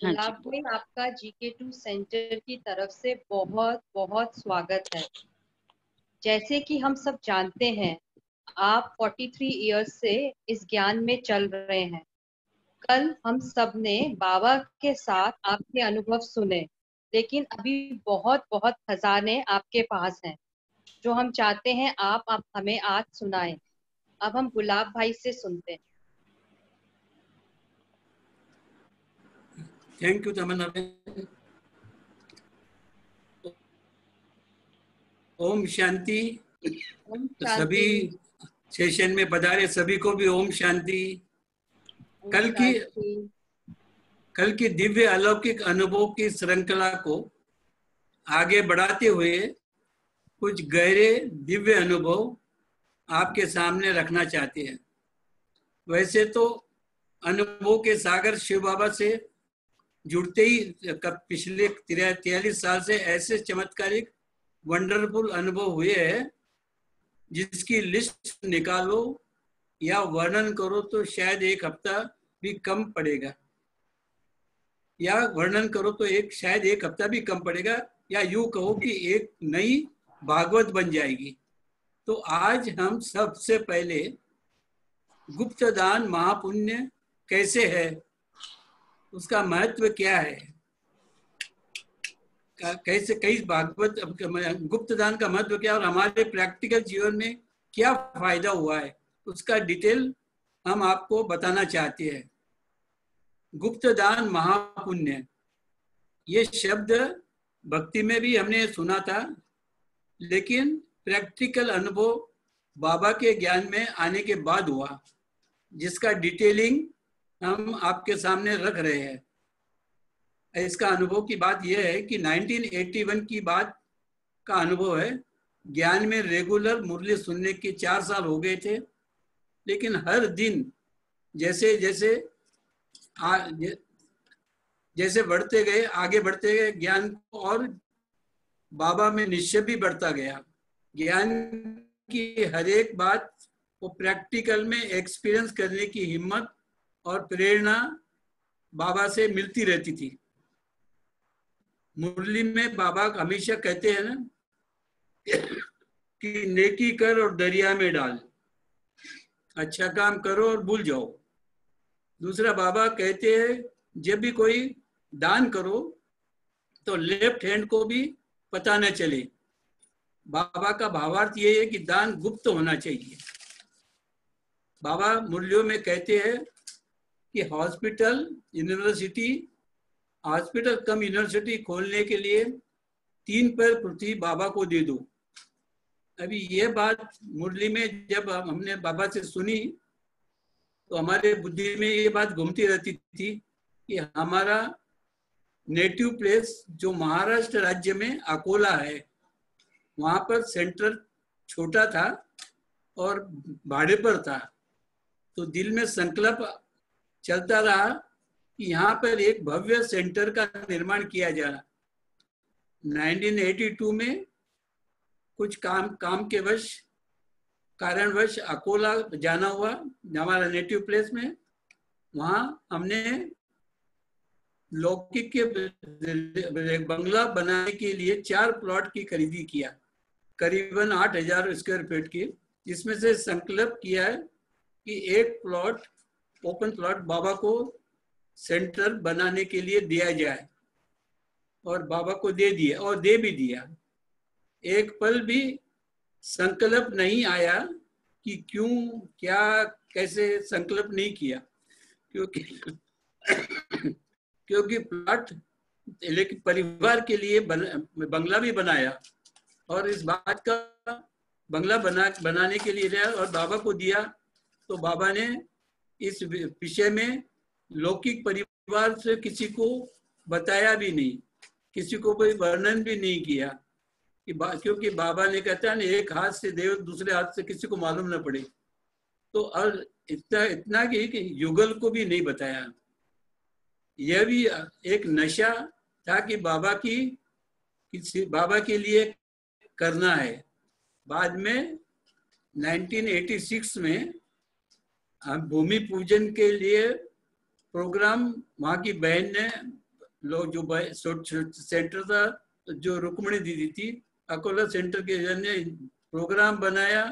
हाँ जी। गुलाब भाई, आपका GK2 सेंटर की तरफ से बहुत बहुत स्वागत है। जैसे कि हम सब जानते हैं, आप 43 इयर्स से इस ज्ञान में चल रहे हैं। कल हम सब ने बाबा के साथ आपके अनुभव सुने, लेकिन अभी बहुत बहुत खजाने आपके पास हैं जो हम चाहते हैं आप हमें आज सुनाएं। अब हम गुलाब भाई से सुनते हैं। थैंक यू तमन्ना। ओम शांति। ओम सभी शांति। सेशन में पधारे सभी को भी ओम शांति। ओम कल शांति। की दिव्य अलौकिक अनुभव की श्रृंखला को आगे बढ़ाते हुए कुछ गहरे दिव्य अनुभव आपके सामने रखना चाहते हैं। वैसे तो अनुभव के सागर शिव बाबा से जुड़ते ही पिछले 43 साल से ऐसे चमत्कारिक वंडरफुल अनुभव हुए हैं जिसकी लिस्ट निकालो या वर्णन करो तो शायद एक हफ्ता भी कम पड़ेगा, या वर्णन करो तो शायद एक हफ्ता भी कम पड़ेगा, या यूं कहो कि एक नई भागवत बन जाएगी। तो आज हम सबसे पहले गुप्त दान महापुण्य कैसे है, उसका महत्व क्या है, कैसे कई भागवत गुप्त दान का महत्व क्या और हमारे प्रैक्टिकल जीवन में क्या फायदा हुआ है, उसका डिटेल हम आपको बताना चाहते हैं। गुप्त दान महापुण्य, ये शब्द भक्ति में भी हमने सुना था, लेकिन प्रैक्टिकल अनुभव बाबा के ज्ञान में आने के बाद हुआ, जिसका डिटेलिंग हम आपके सामने रख रहे हैं। इसका अनुभव की बात यह है कि 1981 की बात का अनुभव है। ज्ञान में रेगुलर मुरली सुनने के 4 साल हो गए थे, लेकिन हर दिन जैसे जैसे जैसे बढ़ते गए, आगे बढ़ते गए ज्ञान को, और बाबा में निश्चय भी बढ़ता गया। ज्ञान की हर एक बात को प्रैक्टिकल में एक्सपीरियंस करने की हिम्मत और प्रेरणा बाबा से मिलती रहती थी। मुरली में बाबा हमेशा कहते हैं ना कि नेकी कर और दरिया में डाल, अच्छा काम करो और भूल जाओ। दूसरा बाबा कहते हैं जब भी कोई दान करो तो लेफ्ट हैंड को भी पता न चले। बाबा का भावार्थ ये है कि दान गुप्त होना चाहिए। बाबा मुरलियों में कहते हैं कि हॉस्पिटल कम यूनिवर्सिटी खोलने के लिए 3 पैर पृथ्वी बाबा को दे दो। अभी ये बात मुरली में जब हमने बाबा से सुनी तो हमारे बुद्धि में ये बात घूमती रहती थी कि हमारा नेटिव प्लेस जो महाराष्ट्र राज्य में अकोला है, वहां पर सेंटर छोटा था और भाड़े पर था। तो दिल में संकल्प चलता रहा कि यहाँ पर एक भव्य सेंटर का निर्माण किया जाए। 1982 में कुछ काम के कारणवश अकोला जाना हुआ, हमारा नेटिव प्लेस में। वहां हमने लौकिक के बंगला बनाने के लिए 4 प्लॉट की खरीदी किया, करीबन 8000 स्क्वायर फीट की, जिसमें से संकल्प किया है कि एक प्लॉट, ओपन प्लॉट बाबा को सेंटर बनाने के लिए दिया जाए, और बाबा को दे दिया और दे भी दिया। एक पल भी संकल्प नहीं आया कि क्यों, क्या, कैसे, संकल्प नहीं किया, क्योंकि प्लॉट, लेकिन परिवार के लिए बंगला भी बनाया, और इस बात का बंगला बनाने के लिए दिया और बाबा को दिया। तो बाबा ने इस विषय में लौकिक परिवार से किसी को बताया भी नहीं, किसी को कोई वर्णन भी नहीं किया, क्योंकि बाबा ने कहता है ना, एक हाथ से देव दूसरे हाथ से किसी को मालूम न पड़े। तो और इतना कि युगल को भी नहीं बताया। यह भी एक नशा था कि बाबा के लिए करना है। बाद में 1986 में हम भूमि पूजन के लिए प्रोग्राम वहाँ की बहन ने लोग जो सेंटर था, जो रुक्मणी दीदी थी, अकोला सेंटर के ने प्रोग्राम बनाया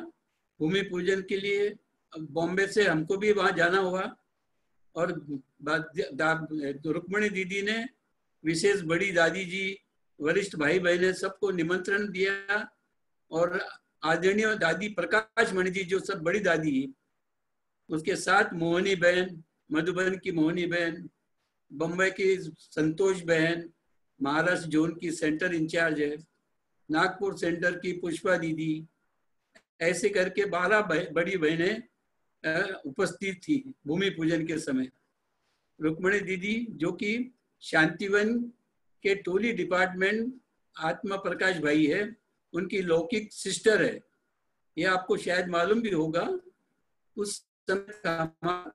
भूमि पूजन के लिए। बॉम्बे से हमको भी वहां जाना हुआ और रुक्मणी दीदी ने विशेष बड़ी दादी जी, वरिष्ठ भाई बहने सबको निमंत्रण दिया और आदरणीय दादी प्रकाश मणि जी जो सब बड़ी दादी है, उसके साथ मोहनी बहन, मधुबन की मोहनी बहन, बम्बई की संतोष बहन, महाराष्ट्र जोन की सेंटर इंचार्ज है, नागपुर सेंटर की पुष्पा दीदी, ऐसे करके 12 बड़ी बहनें उपस्थित थी भूमि पूजन के समय। रुक्मणी दीदी जो कि शांतिवन के टोली डिपार्टमेंट आत्मा प्रकाश भाई है, उनकी लौकिक सिस्टर है। ये आपको शायद मालूम भी होगा, उस समय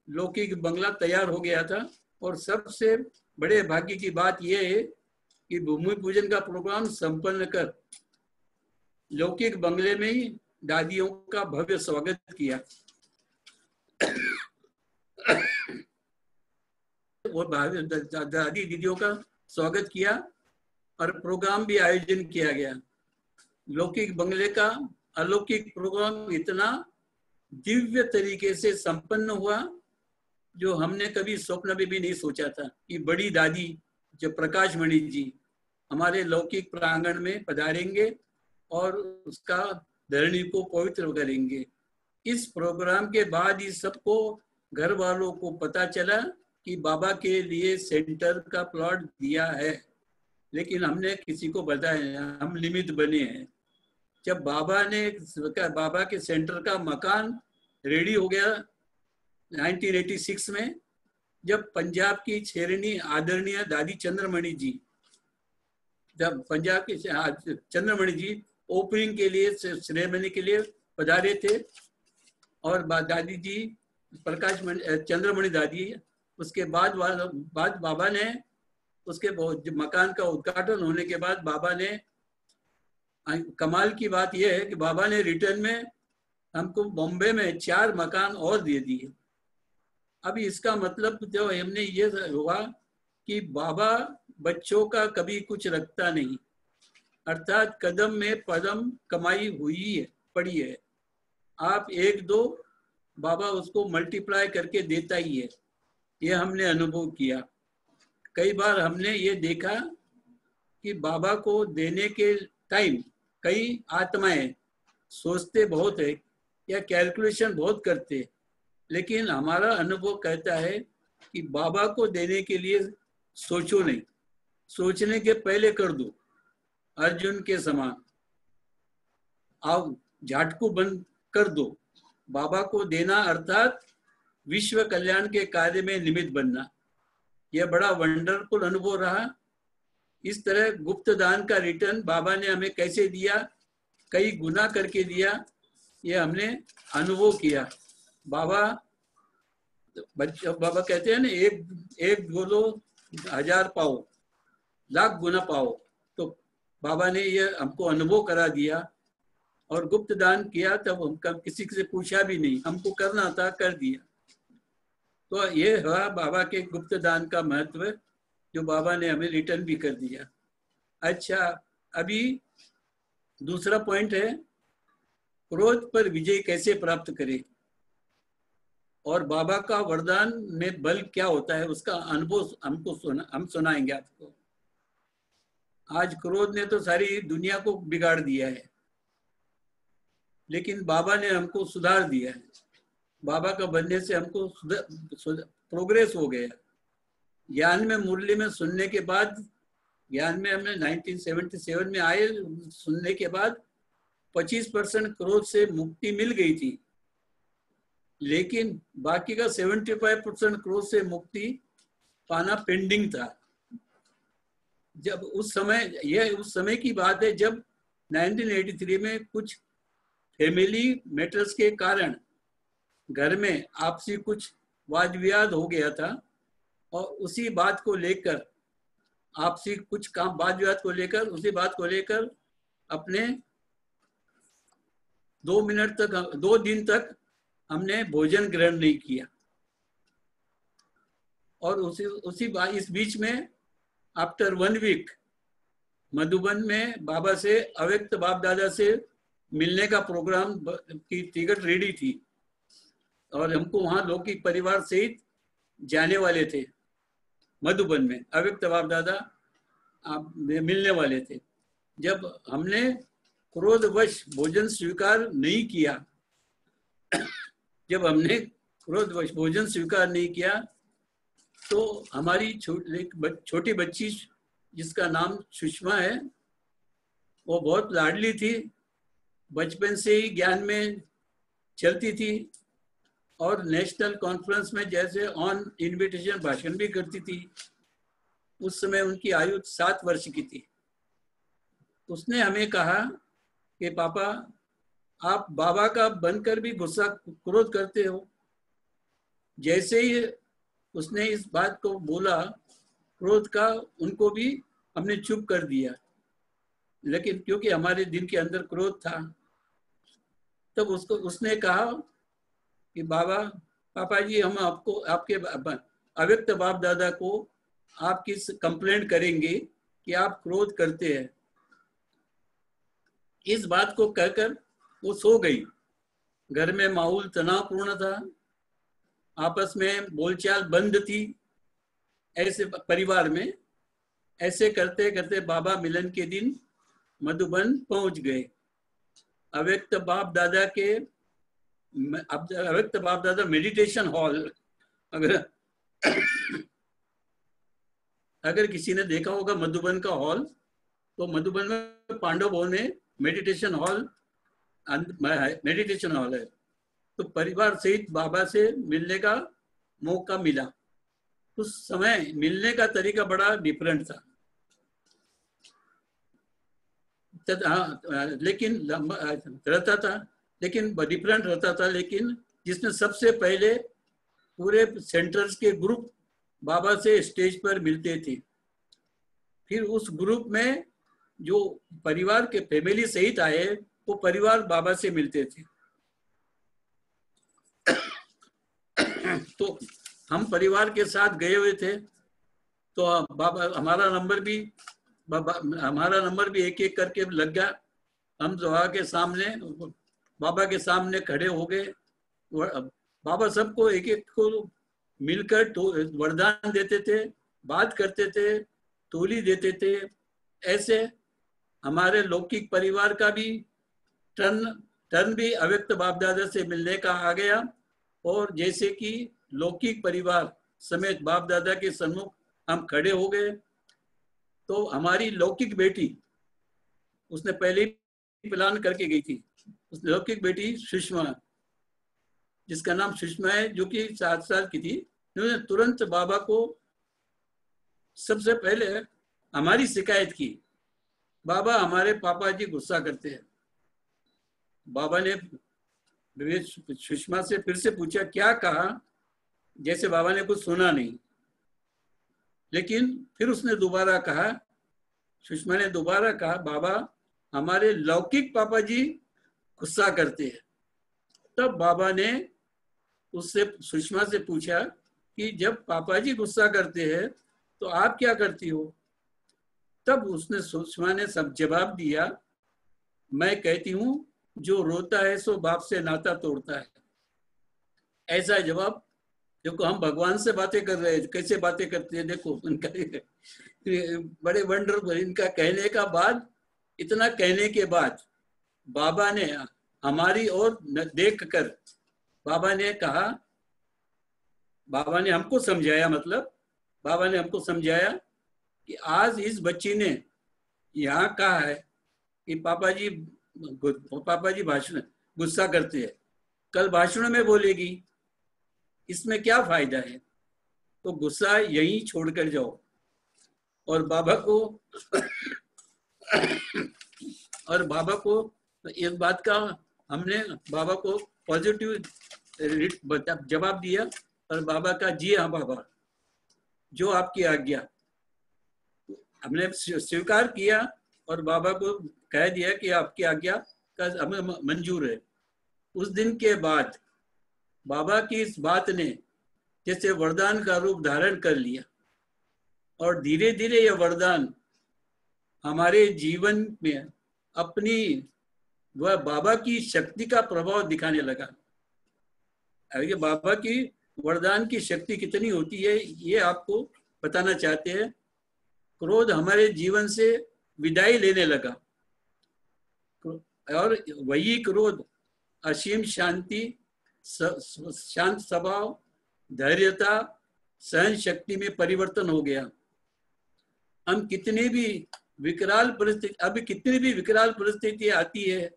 लौकिक बंगला तैयार हो गया था। और सबसे बड़े भाग्य की बात यह है कि भूमि पूजन का प्रोग्राम संपन्न कर लौकिक बंगले में ही दादियों का भव्य स्वागत किया। वो दादी दीदियों का स्वागत किया और प्रोग्राम भी आयोजन किया गया। लौकिक बंगले का अलौकिक प्रोग्राम इतना दिव्य तरीके से संपन्न हुआ जो हमने कभी स्वप्न में भी नहीं सोचा था कि बड़ी दादी जो प्रकाश मणि जी हमारे लौकिक प्रांगण में पधारेंगे और उसका धरणी को पवित्र करेंगे। इस प्रोग्राम के बाद ही सबको, घर वालों को पता चला कि बाबा के लिए सेंटर का प्लॉट दिया है, लेकिन हमने किसी को बताया, हम निमित्त बने हैं। जब बाबा के सेंटर का मकान रेडी हो गया 1986 में, जब पंजाब की छेरनी आदरणीय दादी चंद्रमणि जी, जब पंजाब के चंद्रमणि जी ओपनिंग के लिए, सेरेमनी के लिए पधारे थे और दादी जी प्रकाश चंद्रमणि दादी, उसके बाद बाबा ने उसके मकान का उद्घाटन होने के बाद बाबा ने, कमाल की बात यह है कि बाबा ने रिटर्न में हमको बॉम्बे में 4 मकान और दे दिए। अभी इसका मतलब जो हमने ये हुआ कि बाबा बच्चों का कभी कुछ रखता नहीं, अर्थात कदम में पदम कमाई हुई है, पड़ी है। आप 1-2 बाबा उसको मल्टीप्लाई करके देता ही है, ये हमने अनुभव किया। कई बार हमने ये देखा कि बाबा को देने के टाइम कई आत्माएं सोचते बहुत है या कैलकुलेशन बहुत करते, लेकिन हमारा अनुभव कहता है कि बाबा को देने के लिए सोचो नहीं, सोचने के पहले कर दो। अर्जुन के समान आप झाटकू बंद कर दो। बाबा को देना अर्थात विश्व कल्याण के कार्य में निमित्त बनना, यह बड़ा वंडरफुल अनुभव रहा। इस तरह गुप्त दान का रिटर्न बाबा ने हमें कैसे दिया, कई गुना करके दिया, ये हमने अनुभव किया। बाबा कहते हैं ना, एक बोलो 1000 पाओ, लाख गुना पाओ। तो बाबा ने ये हमको अनुभव करा दिया और गुप्त दान किया, तब हम किसी से पूछा भी नहीं, हमको करना था, कर दिया। तो ये हुआ बाबा के गुप्त दान का महत्व, जो बाबा ने हमें रिटर्न भी कर दिया। अच्छा, अभी दूसरा पॉइंट है, क्रोध पर विजय कैसे प्राप्त करें और बाबा का वरदान में बल क्या होता है, उसका अनुभव हम सुनाएंगे आपको। आज क्रोध ने तो सारी दुनिया को बिगाड़ दिया है, लेकिन बाबा ने हमको सुधार दिया है। बाबा का बनने से हमको प्रोग्रेस हो गया। ज्ञान में मुरली में सुनने के बाद, ज्ञान में हमने 1977 में आए, सुनने के बाद 25% क्रोध से मुक्ति मिल गई थी, लेकिन बाकी का 75% क्रोध से मुक्ति पाना पेंडिंग था। जब उस समय की बात है जब 1983 में कुछ फैमिली मैटर्स के कारण घर में आपसी कुछ वाद विवाद हो गया था, और उसी बात को लेकर आपसी कुछ काम वाद विवाद को लेकर उसी बात को लेकर अपने 2 दिन तक हमने भोजन ग्रहण नहीं किया। और इस बीच में आफ्टर 1 वीक मधुबन में बाबा से अव्यक्त बाप दादा से मिलने का प्रोग्राम की टिकट रेडी थी और हमको वहां लौकिक परिवार सहित जाने वाले थे। मधुबन में अव्यक्त बाप दादा आप मिलने वाले थे। जब हमने क्रोधवश भोजन स्वीकार नहीं किया भोजन स्वीकार नहीं किया तो हमारी छोटी बच्ची जिसका नाम सुषमा है, वो बहुत लाडली थी, बचपन से ही ज्ञान में चलती थी और नेशनल कॉन्फ्रेंस में जैसे ऑन इनविटेशन भाषण भी करती थी। उस समय उनकी आयु 7 वर्ष की थी। उसने हमें कहा कि पापा आप बाबा का बनकर भी गुस्सा क्रोध करते हो। जैसे ही उसने इस बात को बोला क्रोध का, उनको भी हमने चुप कर दिया, लेकिन क्योंकि हमारे दिल के अंदर क्रोध था, तब उसने कहा कि पापा जी हम आपको आपके अव्यक्त बाप दादा को आपकी कंप्लेंट करेंगे कि आप क्रोध करते हैं। इस बात को कहकर वो सो गई। घर में माहौल तनावपूर्ण था, आपस में बोलचाल बंद थी। ऐसे परिवार में ऐसे करते करते बाबा मिलन के दिन मधुबन पहुंच गए। अव्यक्त बाप दादा मेडिटेशन हॉल, अगर किसी ने देखा होगा मधुबन का हॉल, तो मधुबन में पांडव भवन में मेडिटेशन हॉल है। तो परिवार सहित बाबा से मिलने का मौका मिला। उस समय मिलने का तरीका बड़ा डिफरेंट था, लेकिन रहता था, लेकिन डिफरेंट रहता था। लेकिन जिसमें सबसे पहले पूरे सेंटर्स के ग्रुप बाबा से स्टेज पर मिलते थे। फिर उस ग्रुप में जो परिवार के फैमिली सहित आए, वो परिवार बाबा से मिलते थे। तो हम परिवार के साथ गए हुए थे, तो बाबा हमारा नंबर भी एक एक करके लग गया। हम बाबा के सामने खड़े हो गए। बाबा सबको एक एक को मिलकर वरदान देते थे, बात करते थे, तोली देते थे। ऐसे हमारे लौकिक परिवार का भी टर्न भी अव्यक्त बाप दादा से मिलने का आ गया। और जैसे कि लौकिक परिवार समेत बाप दादा के सम्मुख हम खड़े हो गए, तो हमारी लौकिक बेटी, उसने पहले ही प्लान करके गई थी, उस लौकिक बेटी सुषमा, जिसका नाम सुषमा है, जो कि 7 साल की थी, उन्होंने तुरंत बाबा को सबसे पहले हमारी शिकायत की, बाबा हमारे पापा जी गुस्सा करते हैं। बाबा ने सुषमा से फिर से पूछा, क्या कहा? जैसे बाबा ने कुछ सुना नहीं। लेकिन फिर उसने दोबारा कहा, सुषमा ने दोबारा कहा, बाबा हमारे लौकिक पापा जी गुस्सा करते हैं। तब बाबा ने उससे सुषमा से पूछा कि जब पापा जी गुस्सा करते हैं तो आप क्या करती हो? तब उसने सुषमा ने सब जवाब दिया, मैं कहती हूं जो रोता है सो बाप से नाता तोड़ता है। ऐसा जवाब, देखो हम भगवान से बातें कर रहे हैं, कैसे बातें करते हैं, देखो उनका बड़े वंडरफुल। इनका कहने का बाद, इतना कहने के बाद बाबा ने हमारी ओर देखकर बाबा ने कहा, बाबा ने हमको समझाया, मतलब बाबा ने हमको समझाया कि आज इस बच्ची ने यहाँ कहा है कि पापा जी भाषण गुस्सा करते हैं, कल भाषण में बोलेगी, इसमें क्या फायदा है? तो गुस्सा यहीं छोड़कर जाओ। और बाबा को इस बात का हमने बाबा को पॉजिटिव जवाब दिया। और बाबा का, जी हाँ बाबा, जो आपकी आज्ञा, हमने स्वीकार किया और बाबा को कह दिया कि आपकी आज्ञा का हमें मंजूर है। उस दिन के बाद बाबा की इस बात ने जैसे वरदान का रूप धारण कर लिया। और धीरे धीरे ये वरदान हमारे जीवन में अपनी वह बाबा की शक्ति का प्रभाव दिखाने लगा। ये बाबा की वरदान की शक्ति कितनी होती है ये आपको बताना चाहते हैं। क्रोध हमारे जीवन से विदाई लेने लगा और वही क्रोध असीम शांति, शांत स्वभाव, धैर्यता, सहन शक्ति में परिवर्तन हो गया। हम कितनी भी विकराल परिस्थिति, अभी कितनी भी विकराल परिस्थिति आती है,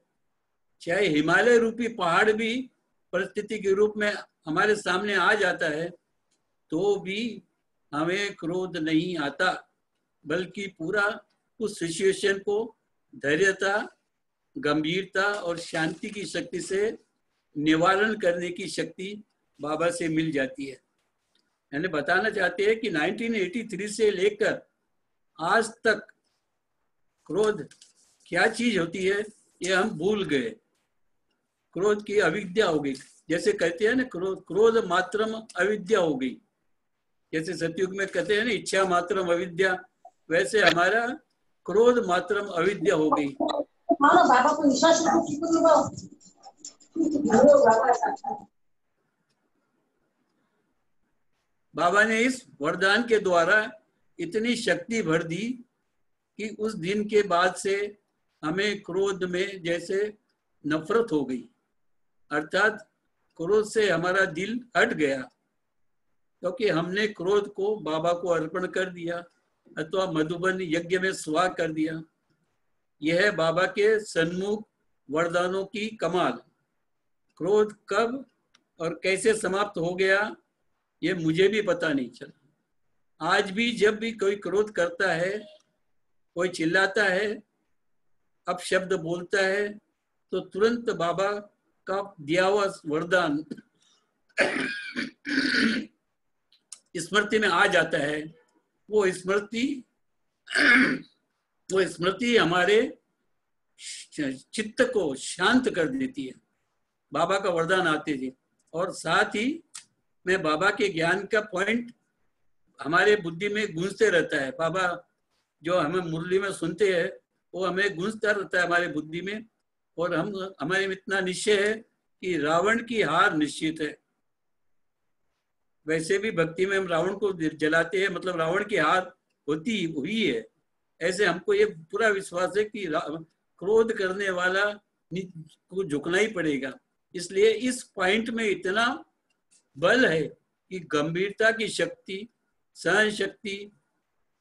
चाहे हिमालय रूपी पहाड़ भी परिस्थिति के रूप में हमारे सामने आ जाता है, तो भी हमें क्रोध नहीं आता, बल्कि पूरा उस सिचुएशन को धैर्यता, गंभीरता और शांति की शक्ति से निवारण करने की शक्ति बाबा से मिल जाती है। यानी बताना चाहते हैं कि 1983 से लेकर आज तक क्रोध क्या चीज होती है ये हम भूल गए। क्रोध की अविद्या हो गई, जैसे कहते हैं ना, क्रोध मात्रम अविद्या हो गई। जैसे सतयुग में कहते हैं ना इच्छा मात्रम अविद्या, वैसे हमारा क्रोध मात्रम अविद्या हो गई। बाबा ने इस वरदान के द्वारा इतनी शक्ति भर दी कि उस दिन के बाद से हमें क्रोध में जैसे नफरत हो गई, अर्थात क्रोध से हमारा दिल हट गया, क्योंकि हमने क्रोध को बाबा को अर्पण कर दिया अथवा मधुबन यज्ञ में स्वाह कर दिया। यह है बाबा के सन्मुख वरदानों की कमाल। क्रोध कब और कैसे समाप्त हो गया ये मुझे भी पता नहीं चला। आज भी जब भी कोई क्रोध करता है, कोई चिल्लाता है, अपशब्द बोलता है, तो तुरंत बाबा का दिया हुआ वरदान स्मृति में आ जाता है। वो स्मृति हमारे चित्त को शांत कर देती है। बाबा का वरदान आते थे, और साथ ही में बाबा के ज्ञान का पॉइंट हमारे बुद्धि में गूंजते रहता है। बाबा जो हमें मुरली में सुनते हैं वो हमें गूंजता रहता है हमारे बुद्धि में, और हमारे में इतना निश्चय है कि रावण की हार निश्चित है। वैसे भी भक्ति में हम रावण को जलाते हैं, मतलब रावण की हार होती हुई है। ऐसे हमको ये पूरा विश्वास है कि क्रोध करने वाला को झुकना ही पड़ेगा। इसलिए इस पॉइंट में इतना बल है कि गंभीरता की शक्ति, सहन शक्ति,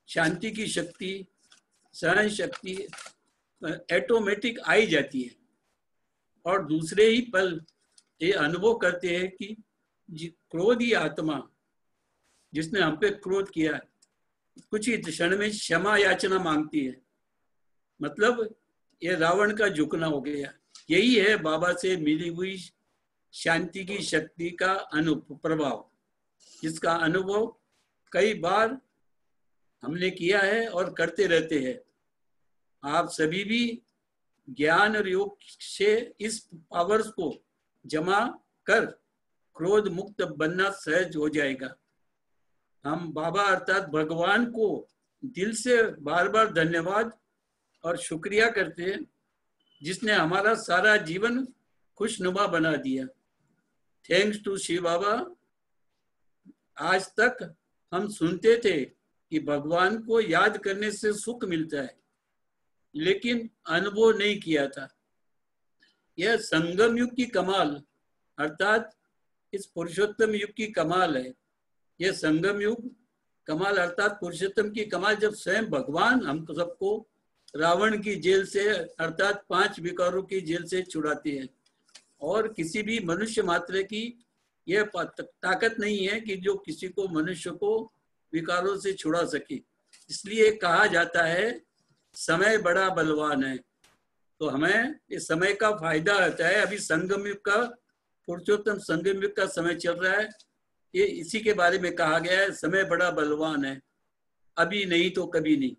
शांति की शक्ति, सहन शक्ति ऑटोमेटिक आई जाती है। और दूसरे ही पल ये अनुभव करते हैं कि क्रोधी आत्मा जिसने हम पे क्रोध किया कुछ ही क्षण में क्षमा याचना मांगती है, मतलब ये रावण का झुकना हो गया। यही है बाबा से मिली हुई शांति की शक्ति का प्रभाव, जिसका अनुभव कई बार हमने किया है और करते रहते हैं। आप सभी भी ज्ञान और योग से इस पावर्स को जमा कर क्रोध मुक्त बनना सहज हो जाएगा। हम बाबा अर्थात भगवान को दिल से बार बार धन्यवाद और शुक्रिया करते हैं, जिसने हमारा सारा जीवन खुशनुमा बना दिया। थैंक्स टू शिव बाबा। आज तक हम सुनते थे कि भगवान को याद करने से सुख मिलता है, लेकिन अनुभव नहीं किया था। यह संगम युग की कमाल अर्थात इस पुरुषोत्तम युग की कमाल है। यह संगम युग कमाल अर्थात पुरुषोत्तम की कमाल, जब स्वयं भगवान हम सबको रावण की जेल से अर्थात 5 विकारों की जेल से छुड़ाते हैं। और किसी भी मनुष्य मात्र की यह ताकत नहीं है कि जो किसी को मनुष्य को विकारों से छुड़ा सके। इसलिए कहा जाता है समय बड़ा बलवान है। तो हमें इस समय का फायदा होता है। अभी संगम युग का, पुरुषोत्तम संगम युग का समय चल रहा है। ये इसी के बारे में कहा गया है, समय बड़ा बलवान है, अभी नहीं तो कभी नहीं।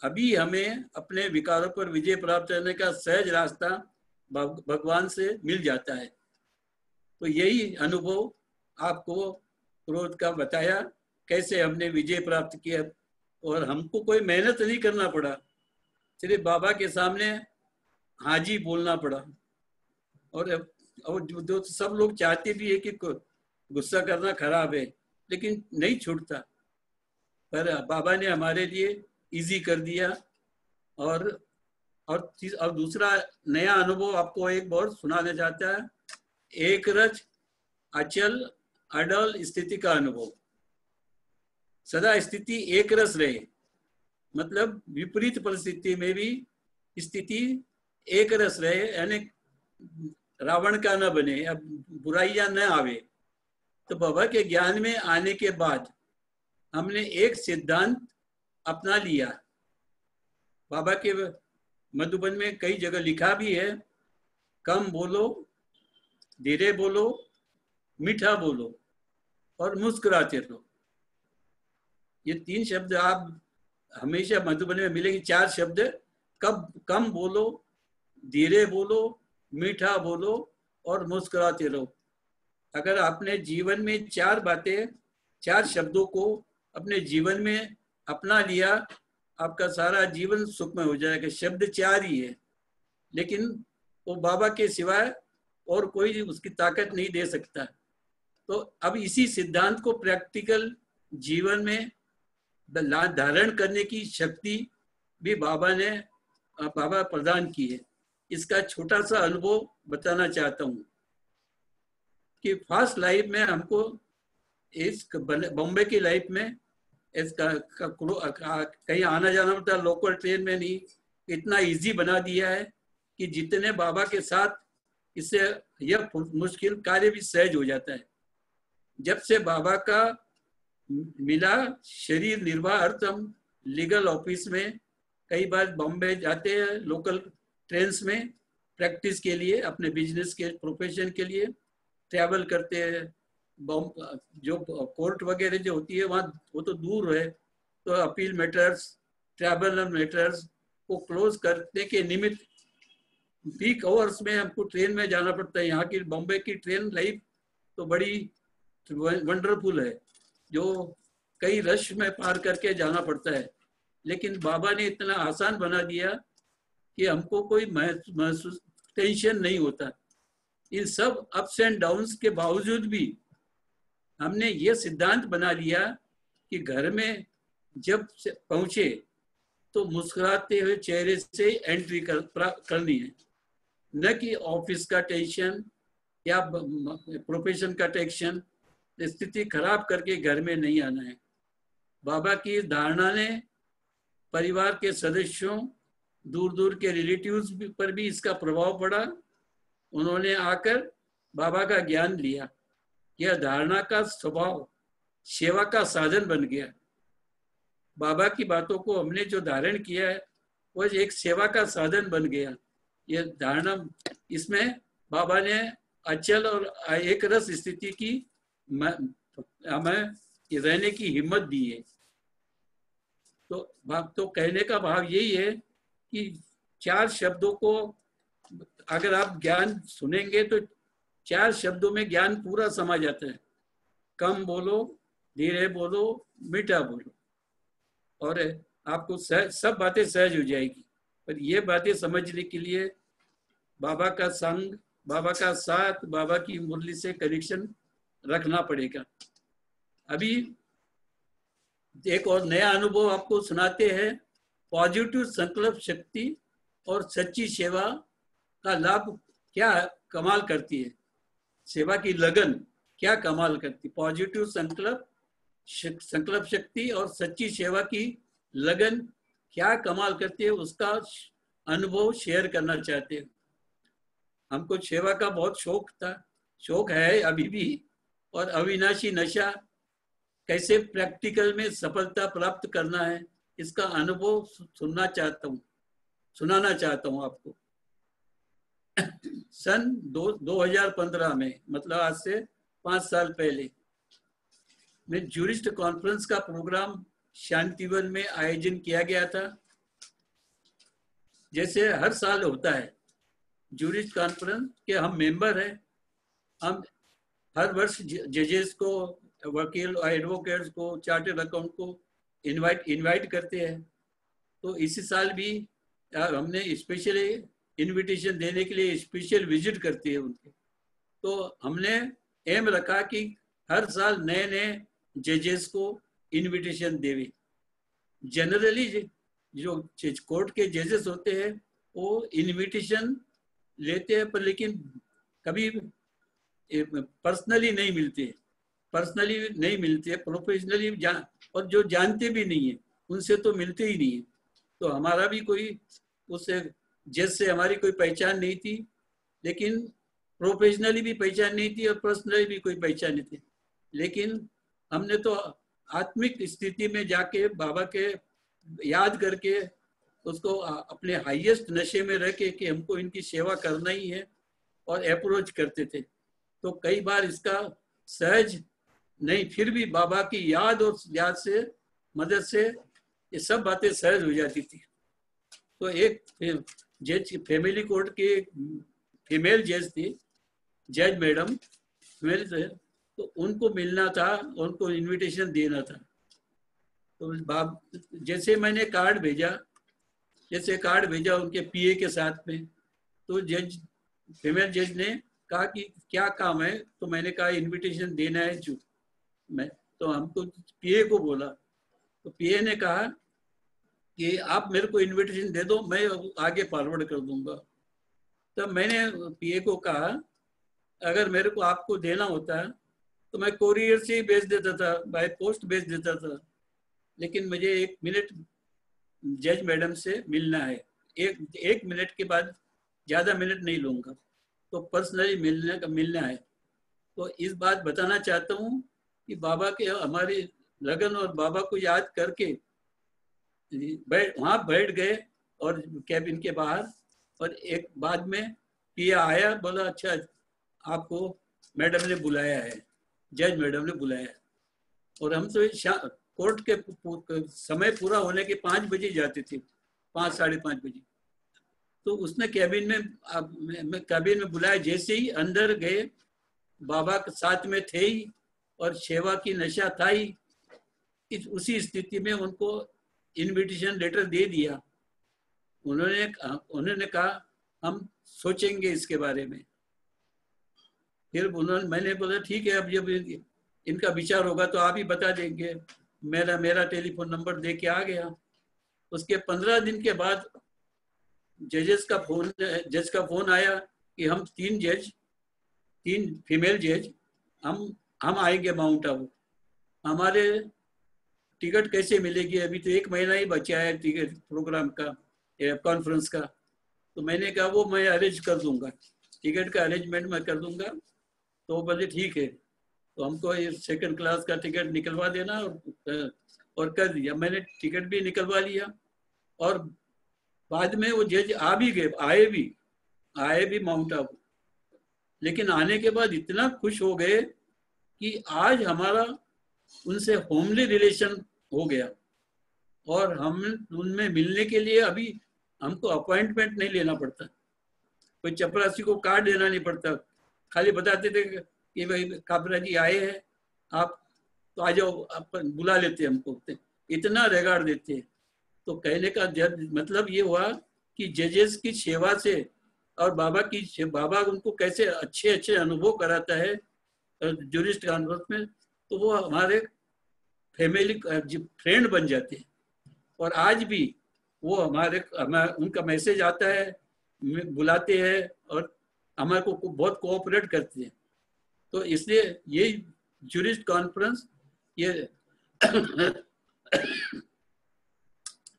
अभी हमें अपने विकारों पर विजय प्राप्त करने का सहज रास्ता भगवान से मिल जाता है। तो यही अनुभव आपको क्रोध का बताया, कैसे हमने विजय प्राप्त किया और हमको कोई मेहनत नहीं करना पड़ा, सिर्फ बाबा के सामने हाजी बोलना पड़ा। और जो सब लोग चाहते भी है कि गुस्सा करना खराब है, लेकिन नहीं छूटता, पर बाबा ने हमारे लिए इजी कर दिया। और और दूसरा नया अनुभव आपको एक बार सुनाना चाहता है, एक रच अचल अडल स्थिति का अनुभव। सदा स्थिति एक रस रहे, मतलब विपरीत परिस्थिति में भी स्थिति एक रस रहे, यानी रावण का न बने, अब बुराइयां न आवे। तो बाबा के ज्ञान में आने के बाद हमने एक सिद्धांत अपना लिया। बाबा के मधुबन में कई जगह लिखा भी है, कम बोलो, धीरे बोलो, मीठा बोलो और मुस्कुराते रहो। ये 3 शब्द आप हमेशा मधुबन में मिलेंगे। 4 शब्द, कम बोलो, धीरे बोलो, मीठा बोलो और मुस्कुराते रहो। अगर आपने जीवन में 4 बातें, 4 शब्दों को अपने जीवन में अपना लिया, आपका सारा जीवन सुखमय हो जाएगा। शब्द 4 ही है, लेकिन वो बाबा के सिवाय और कोई उसकी ताकत नहीं दे सकता। तो अब इसी सिद्धांत को प्रैक्टिकल जीवन में धारण करने की शक्ति भी बाबा प्रदान की है। इसका छोटा सा अनुभव बताना चाहता हूँ कि फास्ट लाइफ में हमको इस बॉम्बे की लाइफ में इसका कहीं आना जाना पड़ता, लोकल ट्रेन में नहीं, इतना इजी बना दिया है कि जितने बाबा के साथ, इससे यह मुश्किल कार्य भी सहज हो जाता है। जब से बाबा का मिला शरीर निर्वाह अर्थम लीगल ऑफिस में, कई बार बॉम्बे जाते हैं लोकल ट्रेन्स में प्रैक्टिस के लिए, अपने बिजनेस के प्रोफेशन के लिए ट्रैवल करते हैं। जो कोर्ट वगैरह जो होती है वहाँ, वो तो दूर है, तो अपील मैटर्स, ट्राइब्यूनल मैटर्स को क्लोज करने के निमित्त पीक आवर्स में हमको ट्रेन में जाना पड़ता है। यहाँ की बॉम्बे की ट्रेन लाइफ तो बड़ी वंडरफुल है, जो कई रश में पार करके जाना पड़ता है, लेकिन बाबा ने इतना आसान बना दिया कि हमको कोई महसूस टेंशन नहीं होता। इन सब अप्स एंड डाउन्स के बावजूद भी हमने ये सिद्धांत बना लिया कि घर में जब पहुंचे तो मुस्कुराते हुए चेहरे से एंट्री करनी है, न कि ऑफिस का टेंशन या प्रोफेशन का टेंशन, स्थिति खराब करके घर में नहीं आना है। बाबा की धारणा ने परिवार के सदस्यों, दूर दूर के रिलेटिव्स पर भी इसका प्रभाव पड़ा। उन्होंने आकर बाबा का ज्ञान लिया। यह धारणा का स्वभाव सेवा का साधन बन गया। बाबा की बातों को हमने जो धारण किया है वो एक सेवा का साधन बन गया। यह धारणा, इसमें बाबा ने अचल और एक रस स्थिति की हमें रहने की हिम्मत दी है। तो कहने का भाव यही है कि 4 शब्दों को अगर आप ज्ञान सुनेंगे तो 4 शब्दों में ज्ञान पूरा समा जाता है। कम बोलो, धीरे बोलो, मीठा बोलो, और आपको सब बातें सहज हो जाएगी। पर ये बातें समझने के लिए बाबा का संग, बाबा का साथ, बाबा की मुरली से कनेक्शन रखना पड़ेगा। अभी एक और नया अनुभव आपको सुनाते हैं। पॉजिटिव संकल्प शक्ति और सच्ची सेवा का लाभ क्या कमाल करती है, सेवा की लगन क्या कमाल करती। पॉजिटिव संकल्प शक्ति और सच्ची सेवा की लगन क्या कमाल करती है, उसका अनुभव शेयर करना चाहते हैं। हमको सेवा का बहुत शौक था, शौक है अभी भी, और अविनाशी नशा कैसे प्रैक्टिकल में सफलता प्राप्त करना है, इसका अनुभव सुनाना चाहता हूँ आपको। सन 2015 में, मतलब आज से 5 साल पहले, में ज्यूरिस्ट कॉन्फ्रेंस का प्रोग्राम शांतिवन में आयोजन किया गया था। जैसे हर साल होता है ज्यूरिस्ट कॉन्फ्रेंस के हम मेंबर हैं। हम हर वर्ष जजेस को, वकील, एडवोकेट्स को, चार्टर्ड अकाउंट को इनवाइट करते हैं। तो इसी साल भी हमने स्पेशली इनविटेशन देने के लिए स्पेशल विजिट करती है उनके। तो हमने एम रखा कि हर साल नए नए जजेस को इनविटेशन देवे। जनरली जो कोर्ट के जजेस होते हैं वो इनविटेशन लेते हैं, पर लेकिन कभी पर्सनली नहीं मिलते, प्रोफेशनली और जो जानते भी नहीं है उनसे तो मिलते ही नहीं है। तो हमारा भी कोई उससे जज से हमारी कोई पहचान नहीं थी, लेकिन प्रोफेशनली भी पहचान नहीं थी और पर्सनली भी कोई पहचान नहीं थी। लेकिन हमने तो आत्मिक स्थिति में जाके बाबा के याद करके उसको अपने हाईएस्ट नशे में रह के कि हमको इनकी सेवा करना ही है और अप्रोच करते थे। तो कई बार इसका सहज नहीं, फिर भी बाबा की याद और याद से मदद से ये सब बातें सहज हो जाती थी। तो एक जज फैमिली कोर्ट के फीमेल जज थी, जज मैडम फीमेल, तो उनको मिलना था, उनको इनविटेशन देना था। तो जैसे मैंने कार्ड भेजा उनके पीए के साथ में, तो जज फीमेल जज ने कहा कि क्या काम है, तो मैंने कहा इनविटेशन देना है मैं। तो हमको पीए को बोला, तो पीए ने कहा कि आप मेरे को इनविटेशन दे दो, मैं आगे फॉरवर्ड कर दूंगा। तब मैंने पीए को कहा अगर मेरे को आपको देना होता तो मैं कोरियर से ही भेज देता था, बाय पोस्ट भेज देता था, लेकिन मुझे 1 मिनट जज मैडम से मिलना है, एक मिनट के बाद ज़्यादा मिनट नहीं लूँगा, तो पर्सनली मिलना है। तो इस बात बताना चाहता हूँ कि बाबा के हमारी लगन और बाबा को याद करके वहाँ बैठ गए और कैबिन के बाहर, और एक बाद में पिया आया, बोला अच्छा आपको मैडम ने बुलाया है, जज मैडम ने बुलाया है। और हम तो कोर्ट के समय पूरा होने के 5 बजे जाते थे, 5 साढ़े 5 बजे। तो उसने कैबिन में बुलाया, जैसे ही अंदर गए बाबा के साथ में थे ही और सेवा की नशा था ही, उसी स्थिति में उनको इनविटेशन लेटर दे दिया। उन्होंने कहा हम सोचेंगे इसके बारे में। फिर मैंने बोला ठीक है, अब जब इनका विचार होगा तो आप ही बता देंगे। मेरा टेलीफोन नंबर दे के आ गया। उसके 15 दिन के बाद जज का फोन आया कि हम 3 फीमेल जज हम आएंगे माउंट आबू। हमारे टिकट कैसे मिलेगी, अभी तो 1 महीना ही बचा है टिकट प्रोग्राम का, कॉन्फ्रेंस का। तो मैंने कहा वो मैं अरेंज कर दूंगा, टिकट का अरेंजमेंट मैं कर दूंगा। तो बोले ठीक है, तो हमको ये 2nd क्लास का टिकट निकलवा देना, और कर दिया। मैंने टिकट भी निकलवा लिया, और बाद में वो जज आए भी माउंट आबू। लेकिन आने के बाद इतना खुश हो गए कि आज हमारा उनसे होमली रिलेशन हो गया, और हम उनमें मिलने के लिए अभी हमको अपॉइंटमेंट नहीं लेना पड़ता, कोई चपरासी को कार्ड देना नहीं पड़ता। खाली बताते थे कि भाई काबरा जी आए हैं, आप तो आ जाओ, आप बुला लेते हमको, इतना रिगार्ड देते। तो कहने का मतलब ये हुआ कि जजेस की सेवा से और बाबा उनको कैसे अच्छे अनुभव कराता है जूरिस्ट कॉन्फ्रेंस में, तो वो हमारे फैमिली फ्रेंड बन जाते हैं। और आज भी वो उनका मैसेज आता है, बुलाते हैं और हमारे को बहुत कोऑपरेट करते हैं। तो इसलिए ये जूरिस्ट कॉन्फ्रेंस ये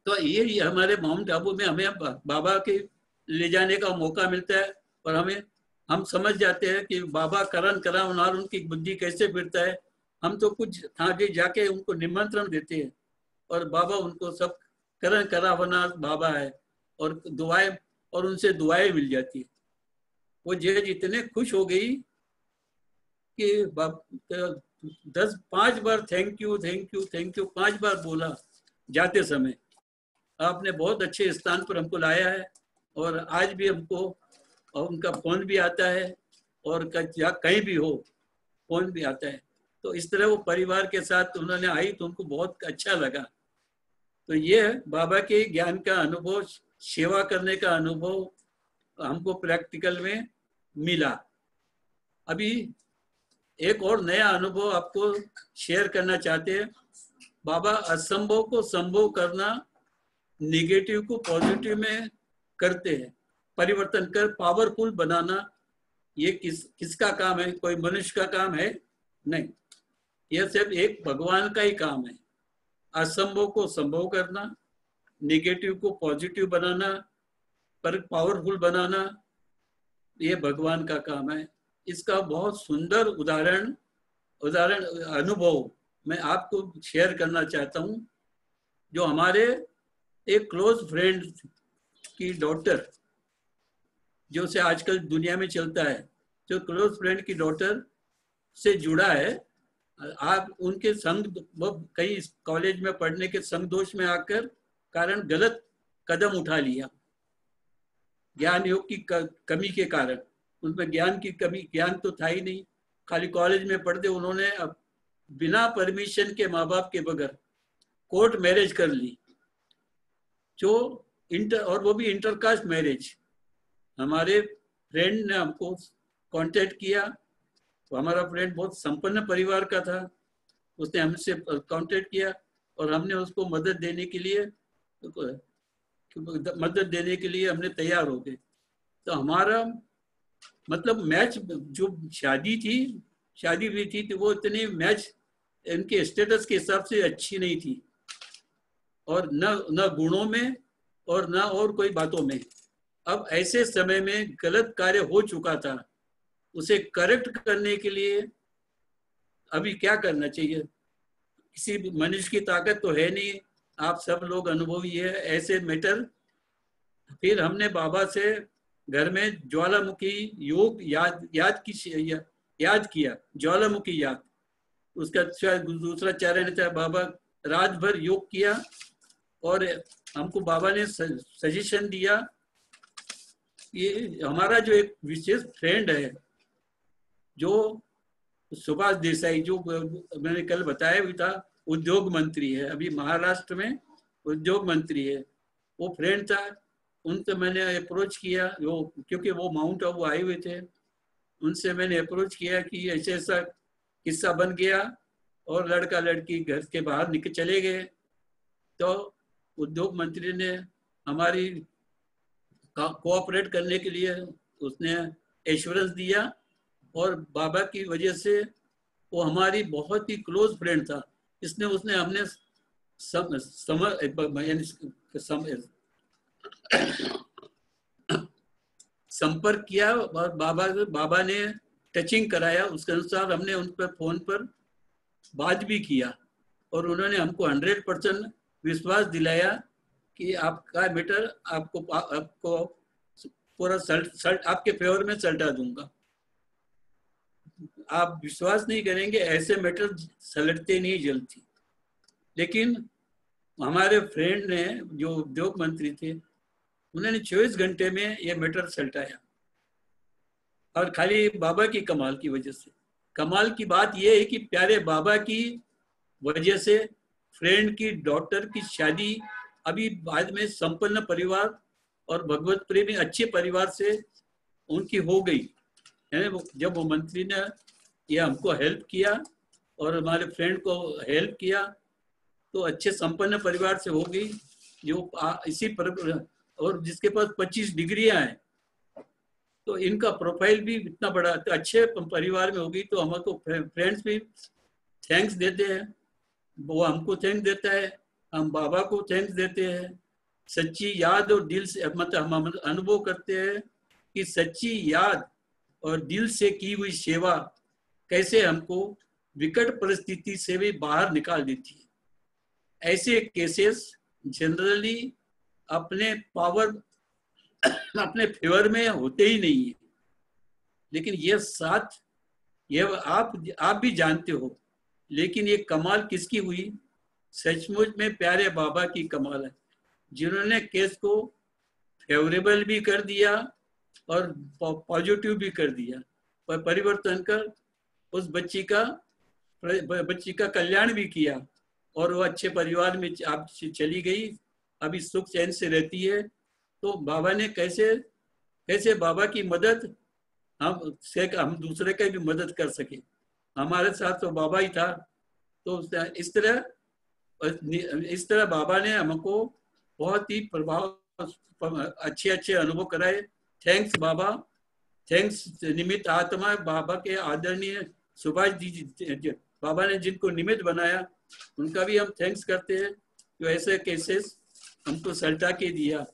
तो ये हमारे माउंट आबू में हमें बाबा के ले जाने का मौका मिलता है, और हम समझ जाते हैं कि बाबा करण करावनार उनकी बुद्धि कैसे फिरता है। हम तो कुछ आगे जाके उनको निमंत्रण देते हैं, और बाबा उनको सब करण करावनार बाबा है, और दुआएं, और उनसे दुआएं मिल जाती है। वो जज इतने खुश हो गई कि 5 बार थैंक यू 5 बार बोला जाते समय। आपने बहुत अच्छे स्थान पर हमको लाया है, और आज भी हमको और उनका फोन भी आता है, और कहीं भी हो फोन भी आता है। तो इस तरह वो परिवार के साथ उन्होंने आई, तो उनको बहुत अच्छा लगा तो ये बाबा के ज्ञान का अनुभव, सेवा करने का अनुभव हमको प्रैक्टिकल में मिला। अभी एक और नया अनुभव आपको शेयर करना चाहते हैं। बाबा असंभव को संभव करना, निगेटिव को पॉजिटिव में करते हैं, परिवर्तन कर पावरफुल बनाना। ये किसका काम है? कोई मनुष्य का काम है? नहीं, यह सिर्फ एक भगवान का ही काम है। असंभव को संभव करना, निगेटिव को पॉजिटिव बनाना, पर पावरफुल बनाना, ये भगवान का काम है। इसका बहुत सुंदर उदाहरण अनुभव मैं आपको शेयर करना चाहता हूँ। जो हमारे एक क्लोज फ्रेंड की डॉटर, जो से आजकल दुनिया में चलता है, जो क्लोज फ्रेंड की डॉटर से जुड़ा है। आप उनके संग, कई कॉलेज में पढ़ने के संग दोष में आकर कारण गलत कदम उठा लिया, ज्ञान योग की कमी के कारण। उनमें ज्ञान की कमी, ज्ञान तो था ही नहीं, खाली कॉलेज में पढ़ते उन्होंने अब बिना परमिशन के, माँ बाप के बगैर कोर्ट मैरिज कर ली, जो और वो भी इंटरकास्ट मैरिज। हमारे फ्रेंड ने हमको कांटेक्ट किया, तो हमारा फ्रेंड बहुत संपन्न परिवार का था, उसने हमसे कांटेक्ट किया और हमने उसको मदद देने के लिए हमने तैयार हो गए। तो हमारा मतलब मैच, जो शादी हुई थी, तो वो इतनी मैच इनके स्टेटस के हिसाब से अच्छी नहीं थी, और न गुणों में और न और कोई बातों में। अब ऐसे समय में गलत कार्य हो चुका था, उसे करेक्ट करने के लिए अभी क्या करना चाहिए? किसी मनुष्य की ताकत तो है नहीं, आप सब लोग अनुभवी है ऐसे मैटर। फिर हमने बाबा से घर में ज्वालामुखी योग याद किया, ज्वालामुखी याद। उसका दूसरा चरण था, बाबा रात भर योग किया और हमको बाबा ने सजेशन दिया। ये हमारा जो एक विशेष फ्रेंड है, जो सुभाष देसाई, जो मैंने कल बताया भी था, उद्योग मंत्री है, अभी महाराष्ट्र में उद्योग मंत्री है, वो फ्रेंड था। उनसे मैंने अप्रोच किया, क्योंकि वो माउंट आबू आए हुए थे, उनसे मैंने अप्रोच किया कि ऐसे ऐसा किस्सा बन गया और लड़का लड़की घर के बाहर निकल चले गए। तो उद्योग मंत्री ने हमारी कोऑपरेट करने के लिए उसने एश्योरेंस दिया, और बाबा की वजह से वो हमारी बहुत ही क्लोज फ्रेंड था। उसने हमने संपर्क किया और बाबा ने टचिंग कराया, उसके अनुसार हमने उन पर फोन पर बात भी किया, और उन्होंने हमको 100% विश्वास दिलाया कि आपका मैटर आपको पूरा सल्ट आपके फेवर में सल्टा दूंगा। आप विश्वास नहीं करेंगे, ऐसे मैटर सलटते नहीं जल्दी। लेकिन हमारे फ्रेंड ने, जो उद्योग मंत्री थे, उन्होंने 24 घंटे में ये मैटर सल्टाया, और खाली बाबा की कमाल की वजह से। कमाल की बात यह है कि प्यारे बाबा की वजह से फ्रेंड की डॉटर की शादी अभी बाद में संपन्न परिवार और भगवत प्रेमी अच्छे परिवार से उनकी हो गई है। जब वो मंत्री ने ये हमको हेल्प किया और हमारे फ्रेंड को हेल्प किया, तो अच्छे संपन्न परिवार से हो गई, जो इसी पर, और जिसके पास 25 डिग्रियां हैं, तो इनका प्रोफाइल भी इतना बड़ा, तो अच्छे परिवार में होगी। तो हमको फ्रेंड्स भी थैंक्स देते हैं, वो हमको थैंक्स देता है, हम बाबा को थैंक्स देते हैं। सच्ची याद और दिल से, मतलब हम अनुभव करते हैं कि सच्ची याद और दिल से की हुई सेवा कैसे हमको विकट परिस्थिति से भी बाहर निकाल देती है। ऐसे केसेस जनरली अपने फेवर में होते ही नहीं है, लेकिन ये आप भी जानते हो। लेकिन ये कमाल किसकी हुई? सचमुच में प्यारे बाबा की कमाल है, जिन्होंने केस को फेवरेबल भी कर दिया और पॉजिटिव भी कर दिया, और परिवर्तन कर उस बच्ची का कल्याण भी किया, और वो अच्छे परिवार में आप चली गई, अभी सुख चैन से रहती है। तो बाबा ने कैसे कैसे बाबा की मदद हम दूसरे की भी मदद कर सके। हमारे साथ तो बाबा ही था। तो इस तरह बाबा ने हमको बहुत ही अच्छे अच्छे अनुभव कराए। थैंक्स बाबा, थैंक्स निमित्त आत्मा बाबा के आदरणीय सुभाष जी, बाबा ने जिनको निमित्त बनाया उनका भी हम थैंक्स करते हैं जो ऐसे केसेस हमको सल्टा के दिया,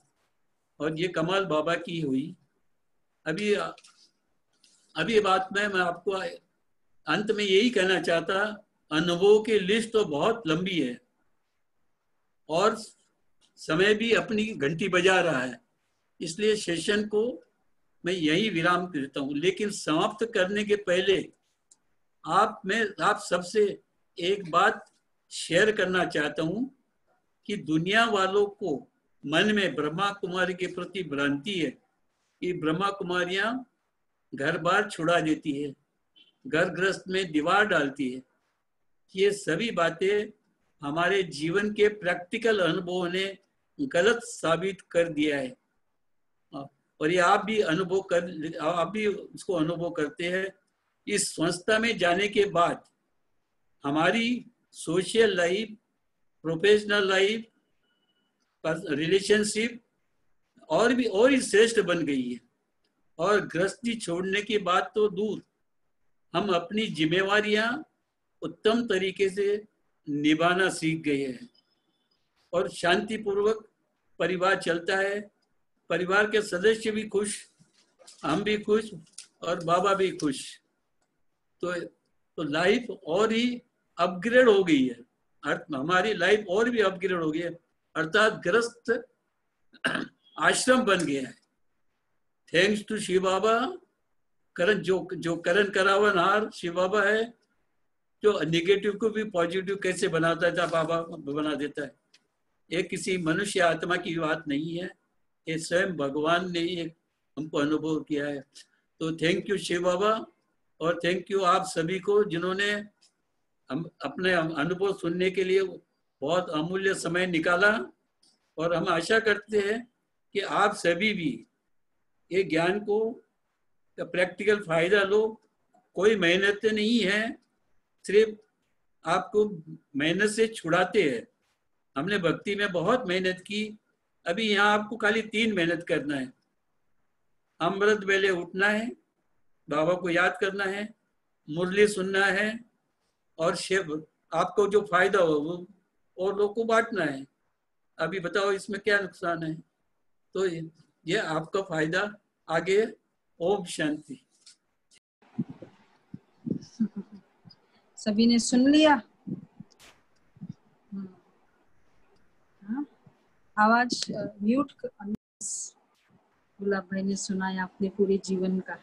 और ये कमाल बाबा की हुई। अभी बात में मैं आपको अंत में यही कहना चाहता, अनुभवों की लिस्ट तो बहुत लंबी है और समय भी अपनी घंटी बजा रहा है, इसलिए सेशन को मैं यही विराम देता हूँ। लेकिन समाप्त करने के पहले आप सबसे एक बात शेयर करना चाहता हूँ कि दुनिया वालों को मन में ब्रह्मा कुमारी के प्रति भ्रांति है कि ब्रह्मा कुमारियां घर बार छुड़ा देती है, घर गृहस्थ में दीवार डालती है। ये सभी बातें हमारे जीवन के प्रैक्टिकल अनुभव ने गलत साबित कर दिया है, और ये आप भी उसको अनुभव करते हैं। इस संस्था में जाने के बाद हमारी social life, professional life, relationship और ही श्रेष्ठ बन गई है। और गृहस्थी छोड़ने की बात तो दूर, हम अपनी जिम्मेवारियां उत्तम तरीके से निभाना सीख गए हैं और शांतिपूर्वक परिवार चलता है। परिवार के सदस्य भी खुश, हम भी खुश और बाबा भी खुश। तो लाइफ और ही अपग्रेड हो गई है, हमारी लाइफ और भी अपग्रेड हो गई है, अर्थात गृहस्थ आश्रम बन गया है। थैंक्स टू शिव बाबा। करण जो करण करावन हार शिव बाबा है, जो नेगेटिव को भी पॉजिटिव कैसे बनाता था बाबा बना देता है। ये किसी मनुष्य आत्मा की बात नहीं है, ये स्वयं भगवान ने ही हमको अनुभव किया है। तो थैंक यू शिव बाबा, और थैंक यू आप सभी को जिन्होंने हम अपने अनुभव सुनने के लिए बहुत अमूल्य समय निकाला। और हम आशा करते हैं कि आप सभी भी ये ज्ञान को प्रैक्टिकल फायदा लो। कोई मेहनत नहीं है, सिर्फ आपको मेहनत से छुड़ाते हैं। हमने भक्ति में बहुत मेहनत की, अभी यहाँ आपको खाली 3 मेहनत करना है। अमृत वेले उठना है, बाबा को याद करना है, मुरली सुनना है, और शिव आपको जो फायदा हो वो और लोगों को बांटना है। अभी बताओ इसमें क्या नुकसान है? तो ये आपका फायदा आगे। ओम शांति। सभी ने सुन लिया? हाँ? आवाज म्यूट। गुलाब भाई ने सुनाया अपने पूरे जीवन का,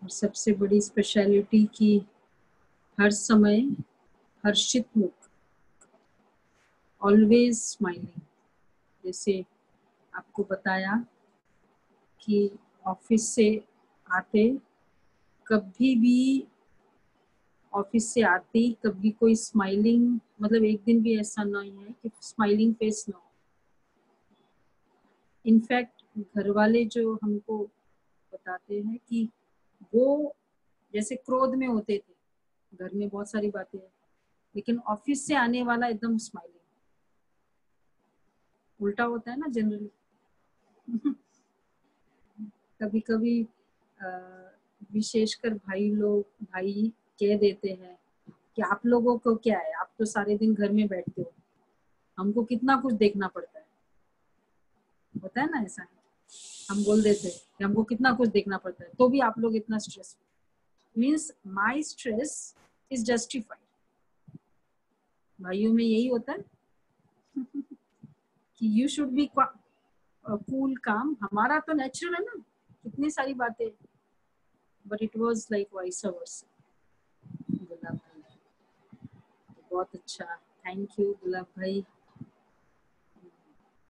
और सबसे बड़ी स्पेशलिटी की हर समय हर्षित मुख, ऑलवेज स्माइलिंग। जैसे आपको बताया कि ऑफिस से आते कभी भी कभी कोई स्माइलिंग, मतलब एक दिन भी ऐसा नहीं है कि स्माइलिंग फेस ना हो। इनफैक्ट घर वाले जो हमको बताते हैं कि वो जैसे क्रोध में होते थे, घर में बहुत सारी बातें हैं, लेकिन ऑफिस से आने वाला एकदम स्माइलिंग। उल्टा होता है ना जनरली। कभी कभी विशेषकर भाई कह देते हैं कि आप लोगों को क्या है, आप तो सारे दिन घर में बैठते हो, हमको कितना कुछ देखना पड़ता है। होता है ना ऐसा, हम बोल देते हैं कि हमको कितना कुछ देखना पड़ता है, तो भी आप लोग इतना stress. Means my stress is justified. भाइयों में यही होता है कि यू शुड बी कूल काम। हमारा तो नेचुरल है ना, कितनी सारी बातें, but it was like vice versa. Gulab भाई बहुत अच्छा, थैंक यू गुलाब भाई।